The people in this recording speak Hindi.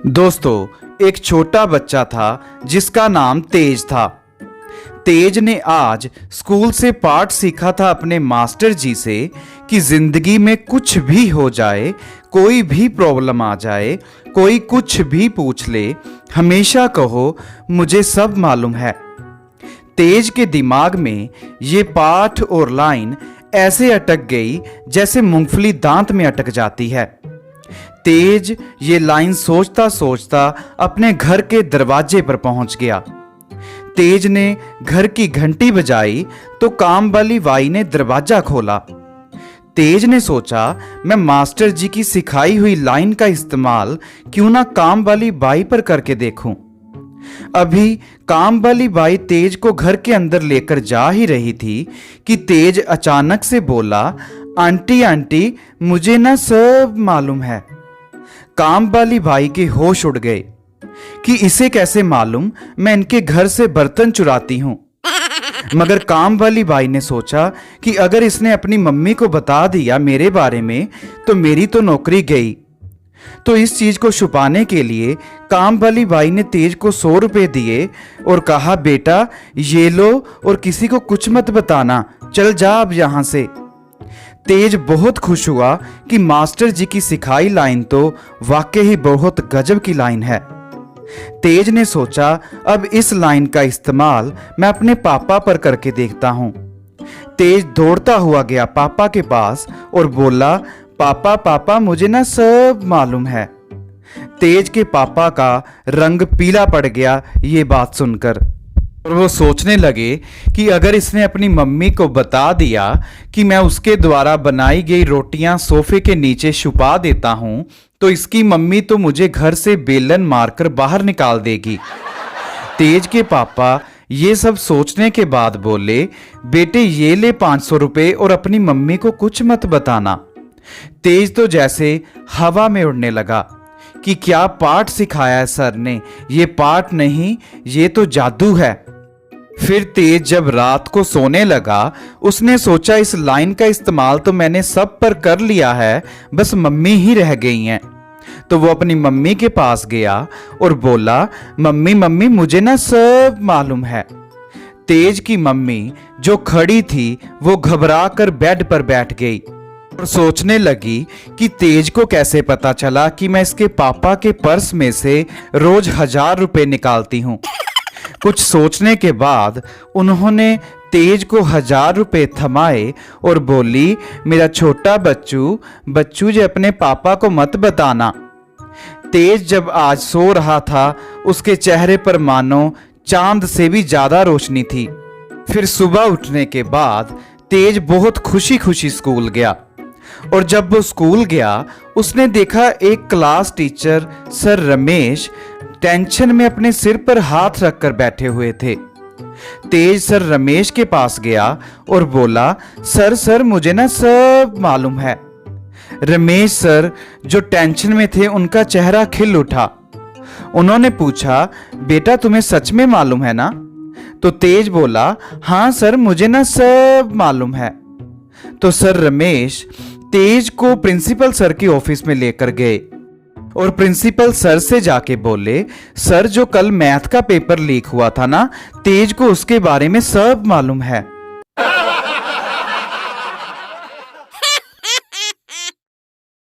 दोस्तों, एक छोटा बच्चा था जिसका नाम तेज था। तेज ने आज स्कूल से पाठ सीखा था अपने मास्टर जी से कि जिंदगी में कुछ भी हो जाए, कोई भी प्रॉब्लम आ जाए, कोई कुछ भी पूछ ले, हमेशा कहो मुझे सब मालूम है। तेज के दिमाग में ये पाठ और लाइन ऐसे अटक गई जैसे मूंगफली दांत में अटक जाती है। तेज ये लाइन सोचता सोचता अपने घर के दरवाजे पर पहुंच गया। तेज ने घर की घंटी बजाई तो काम वाली बाई ने दरवाजा खोला। तेज ने सोचा, मैं मास्टर जी की सिखाई हुई लाइन का इस्तेमाल क्यों ना काम वाली बाई पर करके देखूं। अभी काम वाली बाई तेज को घर के अंदर लेकर जा ही रही थी कि तेज अचानक से बोला, आंटी आंटी मुझे ना सब मालूम है। काम वाली बाई के होश उड़ गए कि इसे कैसे मालूम मैं इनके घर से बर्तन चुराती हूं। मगर काम वाली बाई ने सोचा कि अगर इसने अपनी मम्मी को बता दिया मेरे बारे में तो मेरी तो नौकरी गई। तो इस चीज को छुपाने के लिए काम वाली बाई ने तेज को 100 रुपए दिए और कहा, बेटा ये लो और किसी को कुछ मत बताना, चल जा अब यहां से। तेज बहुत खुश हुआ कि मास्टर जी की सिखाई लाइन तो वाकई ही बहुत गजब की लाइन है। तेज ने सोचा, अब इस लाइन का इस्तेमाल मैं अपने पापा पर करके देखता हूं। तेज दौड़ता हुआ गया पापा के पास और बोला, पापा पापा मुझे ना सब मालूम है। तेज के पापा का रंग पीला पड़ गया ये बात सुनकर, और वो सोचने लगे कि अगर इसने अपनी मम्मी को बता दिया कि मैं उसके द्वारा बनाई गई रोटियां सोफे के नीचे छुपा देता हूं तो इसकी मम्मी तो मुझे घर से बेलन मारकर बाहर निकाल देगी। तेज के पापा ये सब सोचने के बाद बोले, बेटे ये ले 500 रुपए और अपनी मम्मी को कुछ मत बताना। तेज तो जैसे हवा में उड़ने लगा कि क्या पाठ सिखाया है सर ने, ये पाठ नहीं ये तो जादू है। फिर तेज जब रात को सोने लगा उसने सोचा, इस लाइन का इस्तेमाल तो मैंने सब पर कर लिया है, बस मम्मी ही रह गई हैं। तो वो अपनी मम्मी के पास गया और बोला, मम्मी मम्मी मुझे ना सब मालूम है। तेज की मम्मी जो खड़ी थी वो घबरा कर बेड पर बैठ गई और सोचने लगी कि तेज को कैसे पता चला कि मैं इसके पापा के पर्स में से रोज 1000 रुपए निकालती हूँ। कुछ सोचने के बाद उन्होंने तेज को 1000 रुपए थमाए और बोली, मेरा छोटा बच्चू जे अपने पापा को मत बताना। तेज जब आज सो रहा था उसके चेहरे पर मानो चांद से भी ज्यादा रोशनी थी। फिर सुबह उठने के बाद तेज बहुत खुशी खुशी स्कूल गया और जब वो स्कूल गया उसने देखा एक class teacher sir Ramesh tension में अपने सिर पर हाथ रखकर बैठे हुए थे। तेज सर रमेश के पास गया और बोला, सर मुझे ना सब मालूम है। रमेश सर जो टेंशन में थे उनका चेहरा खिल उठा। उन्होंने पूछा, बेटा तुम्हें सच में मालूम है ना? तो तेज बोला, हाँ सर मुझे ना सब मालूम है। तो सर रमेश तेज को प्रिंसिपल सर के ऑफिस में लेकर गए और प्रिंसिपल सर से जाके बोले, सर जो कल मैथ का पेपर लीक हुआ था ना, तेज को उसके बारे में सब मालूम है।